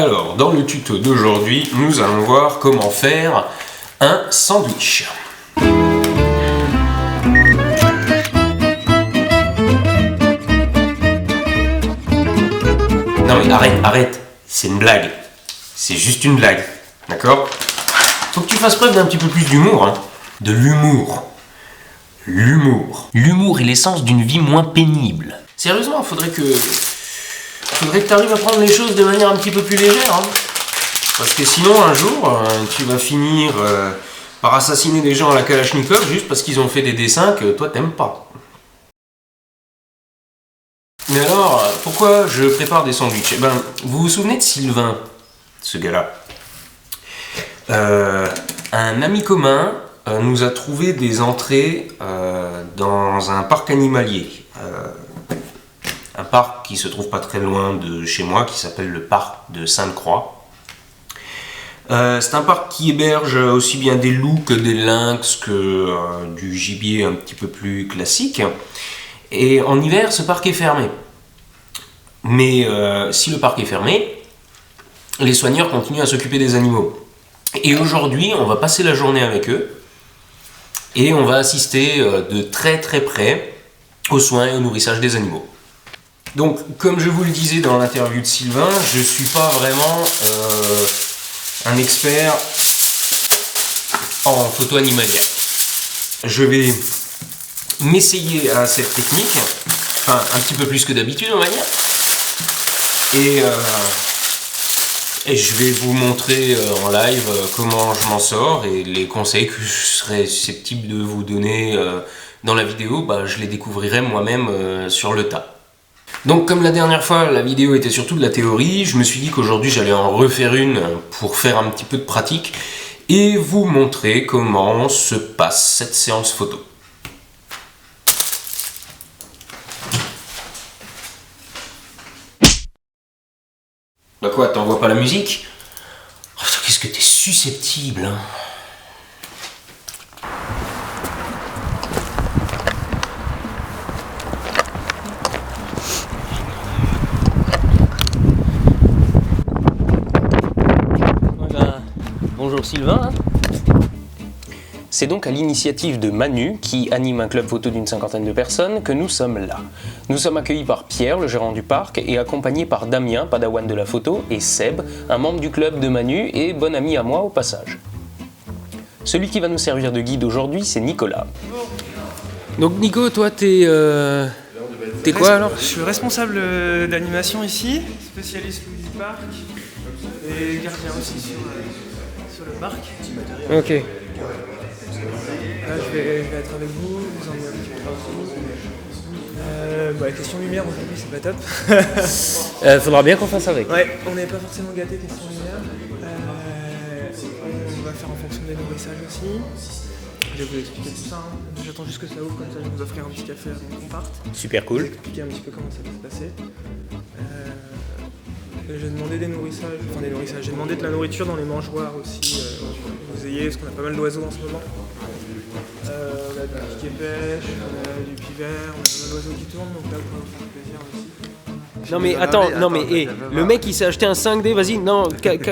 Alors, dans le tuto d'aujourd'hui, nous allons voir comment faire un sandwich. Non mais arrête, c'est une blague. C'est juste une blague, d'accord? Faut que tu fasses preuve d'un petit peu plus d'humour, hein. De l'humour. L'humour est l'essence d'une vie moins pénible. Sérieusement, faudrait que tu arrives à prendre les choses de manière un petit peu plus légère, hein. Parce que sinon, un jour, tu vas finir par assassiner des gens à la Kalachnikov juste parce qu'ils ont fait des dessins que toi t'aimes pas. Mais alors, pourquoi je prépare des sandwichs? Eh ben, vous vous souvenez de Sylvain, ce gars-là? Un ami commun nous a trouvé des entrées dans un parc animalier. Un parc qui se trouve pas très loin de chez moi, qui s'appelle le parc de Sainte-Croix. C'est un parc qui héberge aussi bien des loups que des lynx, que du gibier un petit peu plus classique. Et en hiver, ce parc est fermé. Mais si le parc est fermé, les soigneurs continuent à s'occuper des animaux. Et aujourd'hui, on va passer la journée avec eux et on va assister de très très près aux soins et au nourrissage des animaux. Donc, comme je vous le disais dans l'interview de Sylvain, je ne suis pas vraiment un expert en photo animalière. Je vais m'essayer à cette technique, enfin un petit peu plus que d'habitude on va dire, et je vais vous montrer en live comment je m'en sors et les conseils que je serais susceptible de vous donner dans la vidéo, je les découvrirai moi-même sur le tas. Donc comme la dernière fois la vidéo était surtout de la théorie, je me suis dit qu'aujourd'hui j'allais en refaire une pour faire un petit peu de pratique et vous montrer comment se passe cette séance photo. Bah quoi, t'envoies pas la musique? Oh, qu'est-ce que t'es susceptible, hein. Bonjour Sylvain. C'est donc à l'initiative de Manu, qui anime un club photo d'une 50aine de personnes, que nous sommes là. Nous sommes accueillis par Pierre, le gérant du parc, et accompagnés par Damien, padawan de la photo, et Seb, un membre du club de Manu et bon ami à moi au passage. Celui qui va nous servir de guide aujourd'hui, c'est Nicolas. Donc Nico, toi t'es quoi alors? Je suis responsable d'animation ici, spécialiste du parc, et gardien aussi sur le parc. Ok. Là, je vais être avec vous emmener un petit peu partout. La question lumière aujourd'hui, c'est pas top. Faudra bien qu'on fasse avec. Ouais, on n'est pas forcément gâté question lumière. On va faire en fonction des nourrissages aussi. Je vais vous expliquer tout ça. Hein. J'attends juste que ça ouvre, comme ça je vais vous offrir un petit café avant qu'on parte. Super cool. Je vais expliquer un petit peu comment ça va se passer. J'ai demandé des nourrissages, j'ai demandé de la nourriture dans les mangeoires aussi. Vous ayez, parce qu'on a pas mal d'oiseaux en ce moment. On a du piquet pêche, on a du pivert, on a pas mal d'oiseaux qui tournent, donc là vous pouvez vous faire plaisir aussi. Non mais attends, le mec il s'est acheté un 5D, vas-y, non,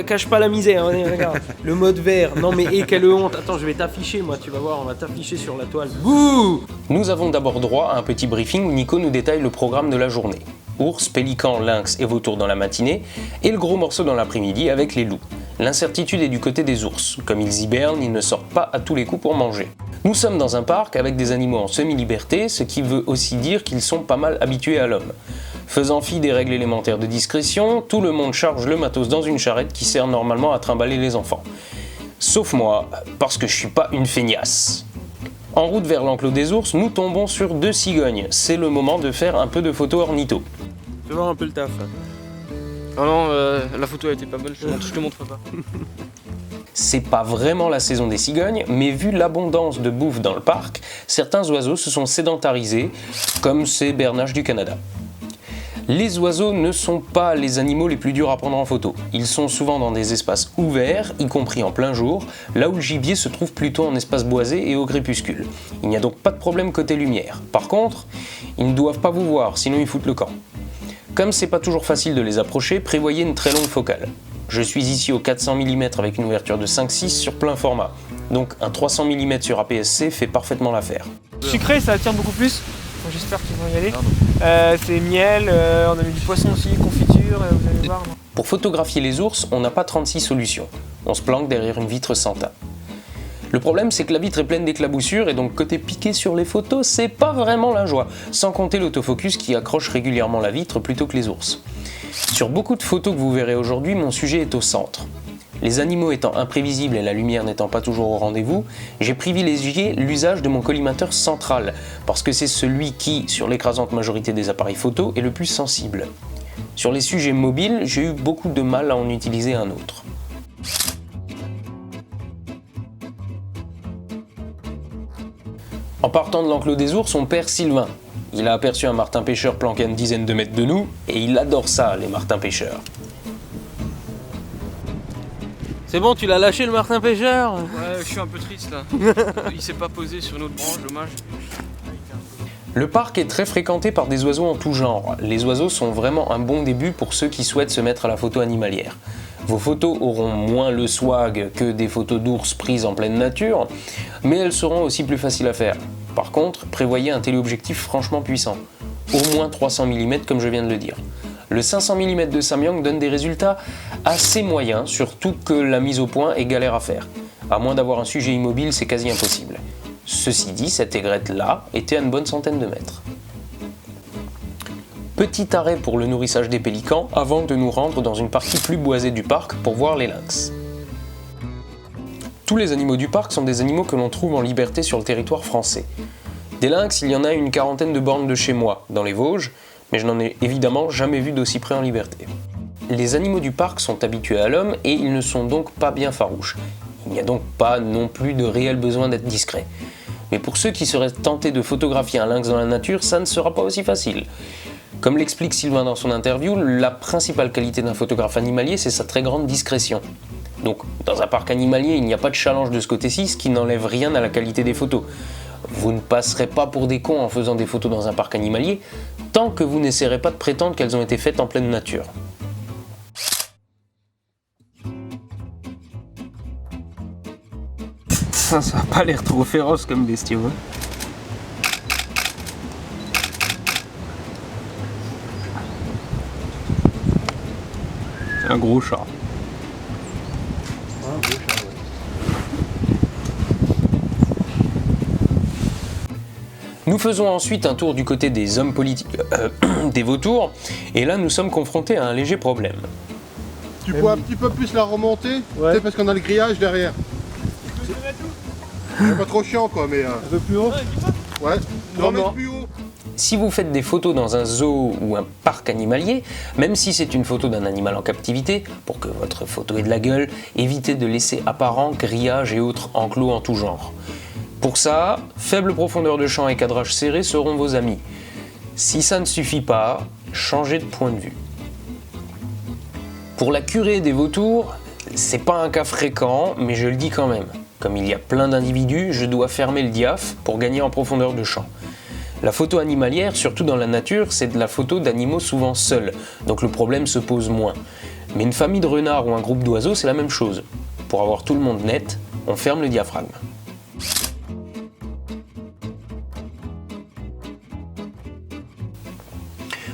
cache pas la misère, hein, regarde, le mode vert, non mais quelle honte, attends je vais t'afficher moi, tu vas voir, on va t'afficher sur la toile, bouh. Nous avons d'abord droit à un petit briefing où Nico nous détaille le programme de la journée. Ours, pélicans, lynx et vautours dans la matinée, et le gros morceau dans l'après-midi avec les loups. L'incertitude est du côté des ours, comme ils hibernent, ils ne sortent pas à tous les coups pour manger. Nous sommes dans un parc avec des animaux en semi-liberté, ce qui veut aussi dire qu'ils sont pas mal habitués à l'homme. Faisant fi des règles élémentaires de discrétion, tout le monde charge le matos dans une charrette qui sert normalement à trimballer les enfants. Sauf moi, parce que je suis pas une feignasse. En route vers l'enclos des ours, nous tombons sur 2 cigognes. C'est le moment de faire un peu de photo ornitho. Fais voir un peu le taf. Oh non, la photo a été pas bonne, je te montre pas. C'est pas vraiment la saison des cigognes, mais vu l'abondance de bouffe dans le parc, certains oiseaux se sont sédentarisés, comme ces bernaches du Canada. Les oiseaux ne sont pas les animaux les plus durs à prendre en photo. Ils sont souvent dans des espaces ouverts, y compris en plein jour, là où le gibier se trouve plutôt en espace boisé et au crépuscule. Il n'y a donc pas de problème côté lumière. Par contre, ils ne doivent pas vous voir, sinon ils foutent le camp. Comme c'est pas toujours facile de les approcher, prévoyez une très longue focale. Je suis ici au 400 mm avec une ouverture de 5.6 sur plein format. Donc un 300 mm sur APS-C fait parfaitement l'affaire. Sucré, ça attire beaucoup plus. Donc, j'espère qu'ils vont y aller. C'est miel, on a mis du poisson aussi, confiture, vous allez voir. Pour photographier les ours, on n'a pas 36 solutions. On se planque derrière une vitre sans teint. Le problème, c'est que la vitre est pleine d'éclaboussures et donc côté piqué sur les photos, c'est pas vraiment la joie, sans compter l'autofocus qui accroche régulièrement la vitre plutôt que les ours. Sur beaucoup de photos que vous verrez aujourd'hui, mon sujet est au centre. Les animaux étant imprévisibles et la lumière n'étant pas toujours au rendez-vous, j'ai privilégié l'usage de mon collimateur central, parce que c'est celui qui, sur l'écrasante majorité des appareils photo, est le plus sensible. Sur les sujets mobiles, j'ai eu beaucoup de mal à en utiliser un autre. En partant de l'enclos des ours, on perd Sylvain. Il a aperçu un martin pêcheur planqué à une dizaine de mètres de nous, et il adore ça, les martins pêcheurs. C'est bon, tu l'as lâché le martin pêcheur? Ouais, je suis un peu triste là. Il s'est pas posé sur une autre branche, dommage. Le parc est très fréquenté par des oiseaux en tout genre. Les oiseaux sont vraiment un bon début pour ceux qui souhaitent se mettre à la photo animalière. Vos photos auront moins le swag que des photos d'ours prises en pleine nature, mais elles seront aussi plus faciles à faire. Par contre, prévoyez un téléobjectif franchement puissant. Au moins 300 mm comme je viens de le dire. Le 500 mm de Samyang donne des résultats assez moyens, surtout que la mise au point est galère à faire. À moins d'avoir un sujet immobile, c'est quasi impossible. Ceci dit, cette aigrette-là était à une bonne centaine de mètres. Petit arrêt pour le nourrissage des pélicans avant de nous rendre dans une partie plus boisée du parc pour voir les lynx. Tous les animaux du parc sont des animaux que l'on trouve en liberté sur le territoire français. Des lynx, il y en a une quarantaine de bornes de chez moi, dans les Vosges, mais je n'en ai évidemment jamais vu d'aussi près en liberté. Les animaux du parc sont habitués à l'homme et ils ne sont donc pas bien farouches. Il n'y a donc pas non plus de réel besoin d'être discret. Mais pour ceux qui seraient tentés de photographier un lynx dans la nature, ça ne sera pas aussi facile. Comme l'explique Sylvain dans son interview, la principale qualité d'un photographe animalier, c'est sa très grande discrétion. Donc, dans un parc animalier, il n'y a pas de challenge de ce côté-ci, ce qui n'enlève rien à la qualité des photos. Vous ne passerez pas pour des cons en faisant des photos dans un parc animalier, tant que vous n'essaierez pas de prétendre qu'elles ont été faites en pleine nature. Ça n'a pas l'air trop féroce comme bestiau. Hein. C'est un gros chat. Nous faisons ensuite un tour du côté des hommes politiques, des vautours, et là nous sommes confrontés à un léger problème. Tu peux un petit peu plus la remonter, ouais. Parce qu'on a le grillage derrière. C'est pas trop chiant quoi, mais... Un peu plus haut. Ouais, non, plus haut. Si vous faites des photos dans un zoo ou un parc animalier, même si c'est une photo d'un animal en captivité, pour que votre photo ait de la gueule, évitez de laisser apparent grillage et autres enclos en tout genre. Pour ça, faible profondeur de champ et cadrage serré seront vos amis. Si ça ne suffit pas, changez de point de vue. Pour la curée des vautours, c'est pas un cas fréquent, mais je le dis quand même. Comme il y a plein d'individus, je dois fermer le diaph pour gagner en profondeur de champ. La photo animalière, surtout dans la nature, c'est de la photo d'animaux souvent seuls, donc le problème se pose moins. Mais une famille de renards ou un groupe d'oiseaux, c'est la même chose. Pour avoir tout le monde net, on ferme le diaphragme.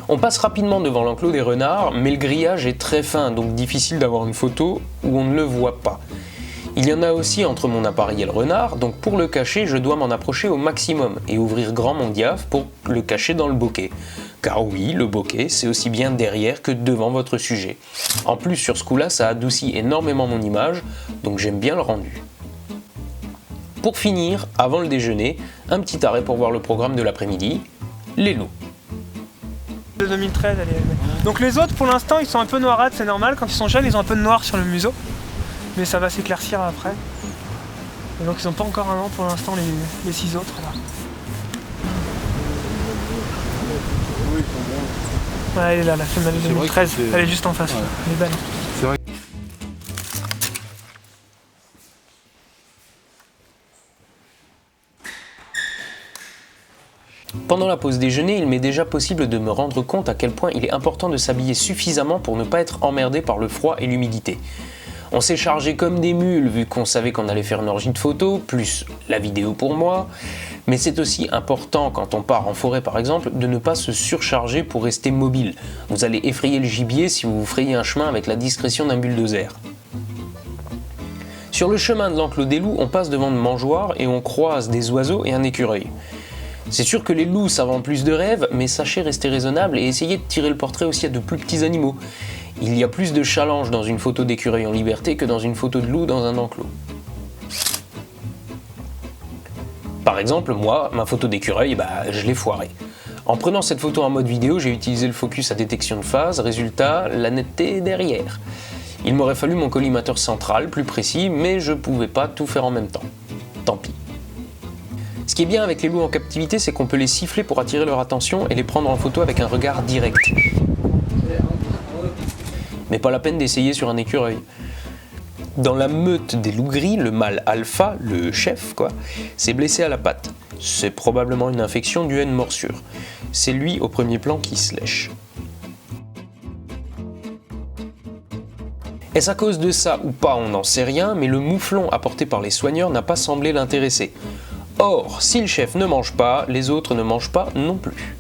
On passe rapidement devant l'enclos des renards, mais le grillage est très fin, donc difficile d'avoir une photo où on ne le voit pas. Il y en a aussi entre mon appareil et le renard, donc pour le cacher, je dois m'en approcher au maximum et ouvrir grand mon diaph pour le cacher dans le bokeh. Car oui, le bokeh, c'est aussi bien derrière que devant votre sujet. En plus, sur ce coup-là, ça adoucit énormément mon image, donc j'aime bien le rendu. Pour finir, avant le déjeuner, un petit arrêt pour voir le programme de l'après-midi, les loups. 2013, allez. Donc les autres, pour l'instant, ils sont un peu noirâtres, c'est normal. Quand ils sont jeunes, ils ont un peu de noir sur le museau. Mais ça va s'éclaircir après. Et donc ils n'ont pas encore un an pour l'instant, les 6 autres. Là. Ouais, elle est là, la femelle de 2013. Elle est juste en face. Ouais. Elle est belle. C'est vrai. Pendant la pause déjeuner, il m'est déjà possible de me rendre compte à quel point il est important de s'habiller suffisamment pour ne pas être emmerdé par le froid et l'humidité. On s'est chargé comme des mules vu qu'on savait qu'on allait faire une orgie de photos, plus la vidéo pour moi, mais c'est aussi important quand on part en forêt par exemple de ne pas se surcharger pour rester mobile. Vous allez effrayer le gibier si vous vous frayez un chemin avec la discrétion d'un bulldozer. Sur le chemin de l'enclos des loups, on passe devant une mangeoire et on croise des oiseaux et un écureuil. C'est sûr que les loups ça vend plus de rêves, mais sachez rester raisonnable et essayez de tirer le portrait aussi à de plus petits animaux. Il y a plus de challenge dans une photo d'écureuil en liberté que dans une photo de loup dans un enclos. Par exemple, moi, ma photo d'écureuil, je l'ai foirée. En prenant cette photo en mode vidéo, j'ai utilisé le focus à détection de phase, résultat, la netteté est derrière. Il m'aurait fallu mon collimateur central, plus précis, mais je pouvais pas tout faire en même temps. Tant pis. Ce qui est bien avec les loups en captivité, c'est qu'on peut les siffler pour attirer leur attention et les prendre en photo avec un regard direct. Mais pas la peine d'essayer sur un écureuil. Dans la meute des loups gris, le mâle alpha, le chef s'est blessé à la patte. C'est probablement une infection due à une morsure. C'est lui au premier plan qui se lèche. Est-ce à cause de ça ou pas, on n'en sait rien, mais le mouflon apporté par les soigneurs n'a pas semblé l'intéresser. Or, si le chef ne mange pas, les autres ne mangent pas non plus.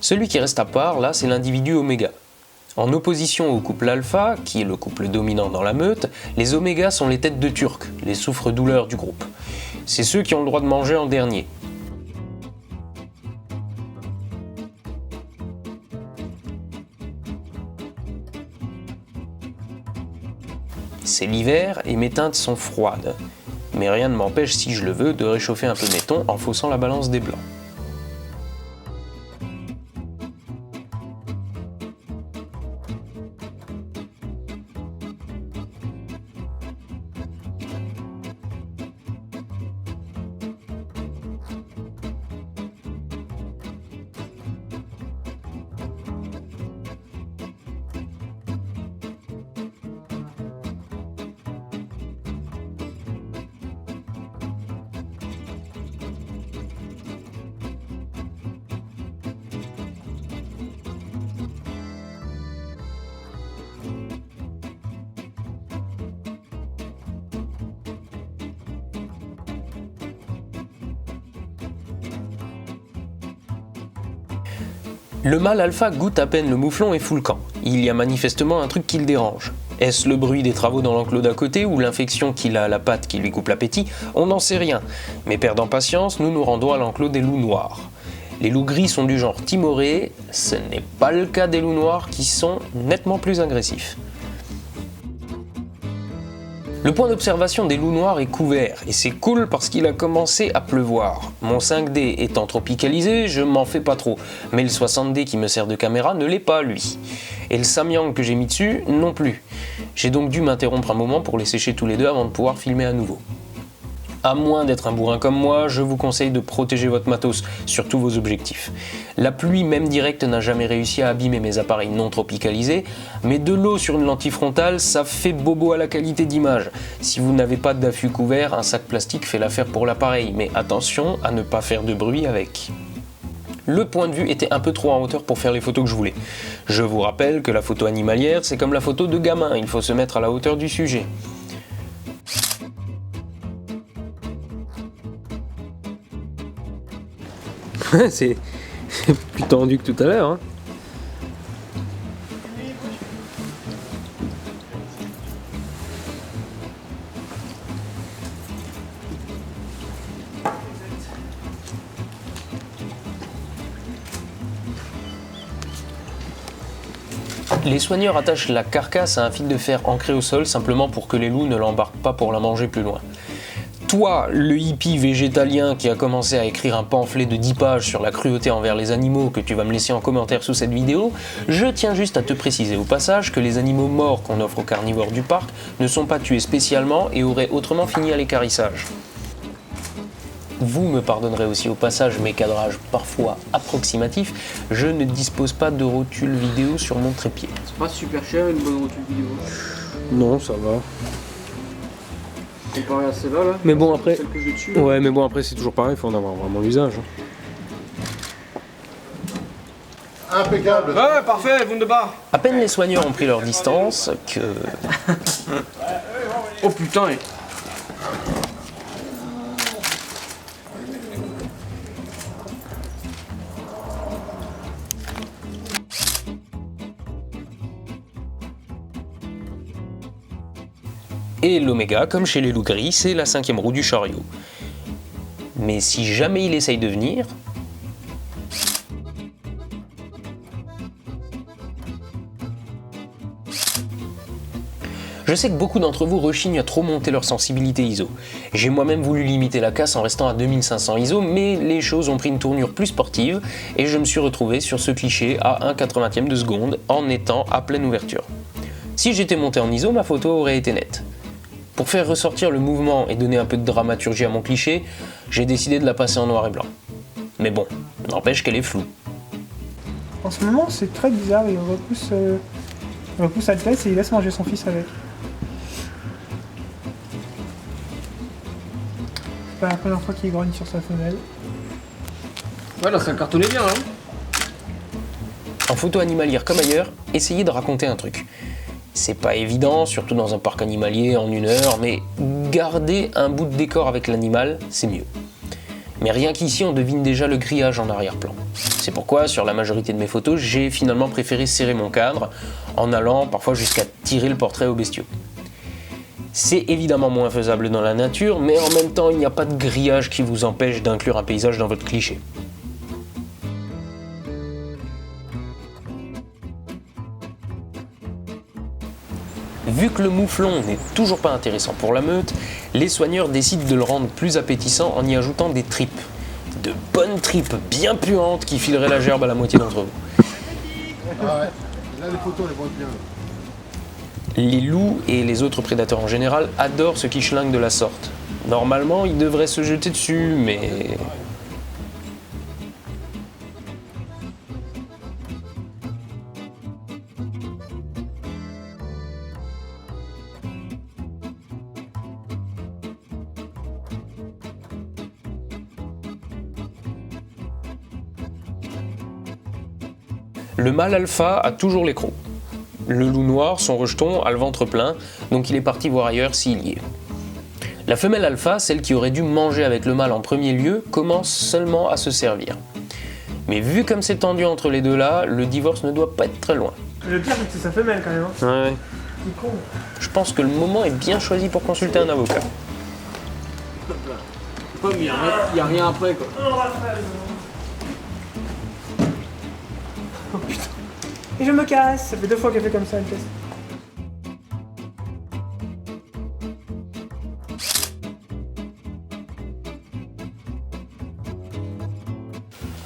Celui qui reste à part, là, c'est l'individu oméga. En opposition au couple alpha, qui est le couple dominant dans la meute, les omégas sont les têtes de turc, les souffre-douleurs du groupe. C'est ceux qui ont le droit de manger en dernier. C'est l'hiver et mes teintes sont froides. Mais rien ne m'empêche, si je le veux, de réchauffer un peu mes tons en faussant la balance des blancs. Le mâle alpha goûte à peine le mouflon et fout le camp. Il y a manifestement un truc qui le dérange. Est-ce le bruit des travaux dans l'enclos d'à côté ou l'infection qu'il a à la patte qui lui coupe l'appétit? On n'en sait rien. Mais perdant patience, nous nous rendons à l'enclos des loups noirs. Les loups gris sont du genre timoré, ce n'est pas le cas des loups noirs qui sont nettement plus agressifs. Le point d'observation des loups noirs est couvert, et c'est cool parce qu'il a commencé à pleuvoir. Mon 5D étant tropicalisé, je m'en fais pas trop, mais le 60D qui me sert de caméra ne l'est pas lui. Et le Samyang que j'ai mis dessus, non plus. J'ai donc dû m'interrompre un moment pour les sécher tous les deux avant de pouvoir filmer à nouveau. À moins d'être un bourrin comme moi, je vous conseille de protéger votre matos, surtout vos objectifs. La pluie, même directe, n'a jamais réussi à abîmer mes appareils non tropicalisés, mais de l'eau sur une lentille frontale, ça fait bobo à la qualité d'image. Si vous n'avez pas d'affût couvert, un sac plastique fait l'affaire pour l'appareil, mais attention à ne pas faire de bruit avec. Le point de vue était un peu trop en hauteur pour faire les photos que je voulais. Je vous rappelle que la photo animalière, c'est comme la photo de gamin, il faut se mettre à la hauteur du sujet. C'est plus tendu que tout à l'heure. Hein. Les soigneurs attachent la carcasse à un fil de fer ancré au sol simplement pour que les loups ne l'embarquent pas pour la manger plus loin. Toi, le hippie végétalien qui a commencé à écrire un pamphlet de 10 pages sur la cruauté envers les animaux que tu vas me laisser en commentaire sous cette vidéo, je tiens juste à te préciser au passage que les animaux morts qu'on offre aux carnivores du parc ne sont pas tués spécialement et auraient autrement fini à l'équarrissage. Vous me pardonnerez aussi au passage mes cadrages parfois approximatifs, je ne dispose pas de rotule vidéo sur mon trépied. C'est pas super cher une bonne rotule vidéo. Non, ça va. Comparé à celle-là, là. Mais bon, après. Celle que j'ai dessus. Ouais, mais bon, après, c'est toujours pareil, il faut en avoir vraiment l'usage. Impeccable. Ouais, parfait, wunderbar. À peine les soigneurs ont pris leur distance que. Oh putain. Et l'Oméga, comme chez les loups gris, c'est la 5e roue du chariot. Mais si jamais il essaye de venir, je sais que beaucoup d'entre vous rechignent à trop monter leur sensibilité ISO. J'ai moi-même voulu limiter la casse en restant à 2500 ISO, mais les choses ont pris une tournure plus sportive et je me suis retrouvé sur ce cliché à 1/80 de seconde en étant à pleine ouverture. Si j'étais monté en ISO, ma photo aurait été nette. Pour faire ressortir le mouvement et donner un peu de dramaturgie à mon cliché, j'ai décidé de la passer en noir et blanc. Mais bon, n'empêche qu'elle est floue. En ce moment, c'est très bizarre, il repousse Altesse et il laisse manger son fils avec. C'est pas la première fois qu'il grogne sur sa femelle. Ouais, là, ça cartonnait bien, hein. En photo animalière comme ailleurs, essayez de raconter un truc. C'est pas évident, surtout dans un parc animalier en 1 heure, mais garder un bout de décor avec l'animal, c'est mieux. Mais rien qu'ici, on devine déjà le grillage en arrière-plan. C'est pourquoi, sur la majorité de mes photos, j'ai finalement préféré serrer mon cadre, en allant parfois jusqu'à tirer le portrait au bestiau. C'est évidemment moins faisable dans la nature, mais en même temps, il n'y a pas de grillage qui vous empêche d'inclure un paysage dans votre cliché. Vu que le mouflon n'est toujours pas intéressant pour la meute, les soigneurs décident de le rendre plus appétissant en y ajoutant des tripes. De bonnes tripes bien puantes qui fileraient la gerbe à la moitié d'entre vous. Ah ouais. Là, les photos, elles vont être bien. Les loups et les autres prédateurs en général adorent ce qui schlingue de la sorte. Normalement, ils devraient se jeter dessus, mais... Le mâle alpha a toujours les crocs. Le loup noir, son rejeton, a le ventre plein, donc il est parti voir ailleurs s'il y est. La femelle alpha, celle qui aurait dû manger avec le mâle en premier lieu, commence seulement à se servir. Mais vu comme c'est tendu entre les deux là, le divorce ne doit pas être très loin. Le pire, c'est que c'est sa femelle quand même. Hein. Ouais. C'est con. Je pense que le moment est bien choisi pour consulter un avocat. Pas, mais y a rien après, quoi. Oh putain. Et je me casse, ça fait 2 fois qu'elle fait comme ça, Altesse.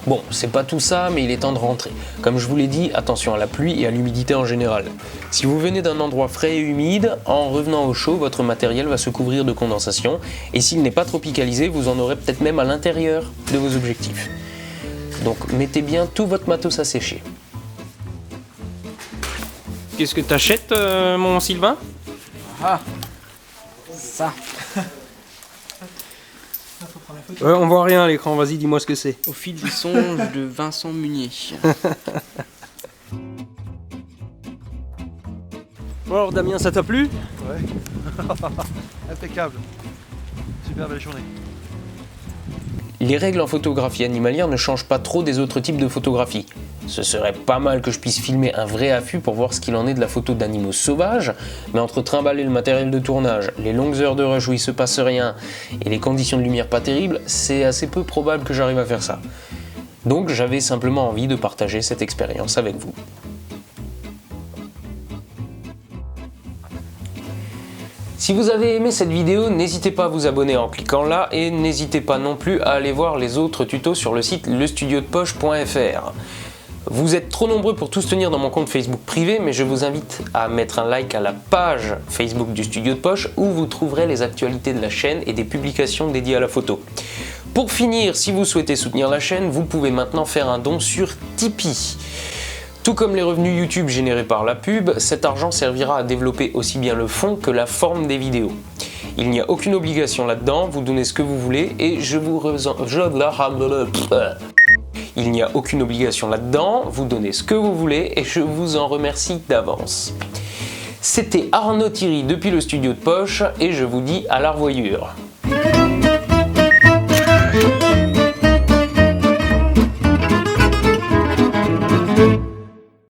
Bon, c'est pas tout ça, mais il est temps de rentrer. Comme je vous l'ai dit, attention à la pluie et à l'humidité en général. Si vous venez d'un endroit frais et humide, en revenant au chaud, votre matériel va se couvrir de condensation, et s'il n'est pas tropicalisé, vous en aurez peut-être même à l'intérieur de vos objectifs. Donc mettez bien tout votre matos à sécher. Qu'est-ce que t'achètes, mon Sylvain? Ah, ça. On voit rien à l'écran, vas-y, dis-moi ce que c'est. Au fil des songes de Vincent Munier. Bon alors Damien, ça t'a plu? Ouais. Impeccable. Super belle journée. Les règles en photographie animalière ne changent pas trop des autres types de photographie. Ce serait pas mal que je puisse filmer un vrai affût pour voir ce qu'il en est de la photo d'animaux sauvages, mais entre trimballer le matériel de tournage, les longues heures de rush où il se passe rien, et les conditions de lumière pas terribles, c'est assez peu probable que j'arrive à faire ça. Donc j'avais simplement envie de partager cette expérience avec vous. Si vous avez aimé cette vidéo, n'hésitez pas à vous abonner en cliquant là et n'hésitez pas non plus à aller voir les autres tutos sur le site lestudiodepoche.fr. Vous êtes trop nombreux pour tous tenir dans mon compte Facebook privé, mais je vous invite à mettre un like à la page Facebook du Studio de Poche où vous trouverez les actualités de la chaîne et des publications dédiées à la photo. Pour finir, si vous souhaitez soutenir la chaîne, vous pouvez maintenant faire un don sur Tipeee. Tout comme les revenus YouTube générés par la pub, cet argent servira à développer aussi bien le fond que la forme des vidéos. Il n'y a aucune obligation là-dedans, vous donnez ce que vous voulez et Il n'y a aucune obligation là-dedans, vous donnez ce que vous voulez et je vous en remercie d'avance. C'était Arnaud Thierry depuis le studio de Poche et je vous dis à la revoyure.